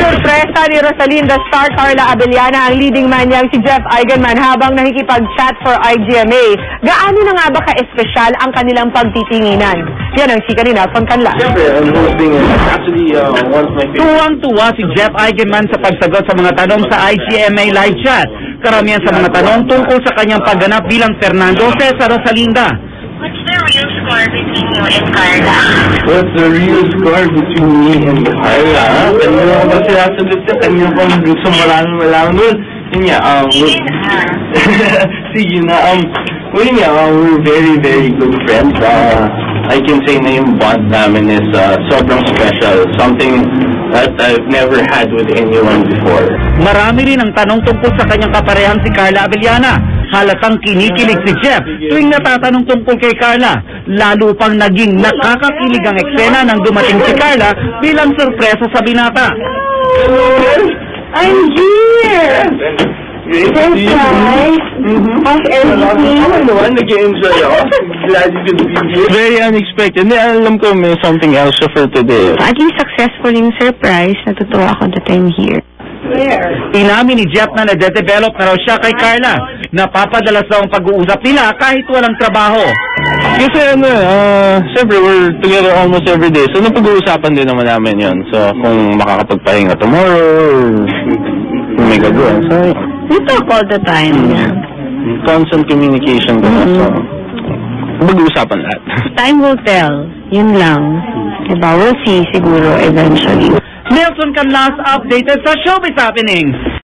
Sinurpresa ni Rosalinda star Carla Abellana ang leading man niyang si Jeff Eigenman habang nakikipag-chat for IGMA. Gaano na nga ba ka-espesyal ang kanilang pagtitinginan? Yan ang chika ni Nelson Canlas. Siyempre, ang hosting is actually one of my favorite. Tuwang-tuwa si Jeff Eigenman sa pagsagot sa mga tanong sa IGMA live chat. Karamihan sa mga tanong tungkol sa kanyang pagganap bilang Fernando Cesar Rosalinda. What's the real score between you and Carla? What's the real score between me and Carla? Kanina ko ba sinasagot siya? Kanina ko gusto malaman nun. Yun nga, sige na, yun nga, we're very, very good friends. I can say na yung bond namin is sobrang special. Something that I've never had with anyone before. Marami rin ang tanong tungkol sa kanyang kaparehang si Carla Abellana. Halatang kinikilig si Jeff tuwing natatanong tungkol kay Carla. Lalo pang naging nakakakilig ang eksena nang dumating si Carla bilang sorpresa sa binata. I'm here! That's nice. How's everything? Nag-enjoy ako. Glad you could be here. Very unexpected. Hindi, alam ko may something else for today. At least successful yung surprise. Natutuwa ako that I'm here. Inamin ni Jeff na nade-develop na raw siya kay Carla. Napapadalas daw ang pag-uusap nila kahit walang trabaho. Kasi siyempre we're together almost every day. So napag-uusapan din naman namin yun. So kung makakapagpahinga tomorrow, kung may gagawin. So We talk all the time. constant communication din. So mag-uusapan lahat. Time will tell. Yun lang. Diba? We'll see siguro eventually. Nelson Canlas updated sa Showbiz Happenings.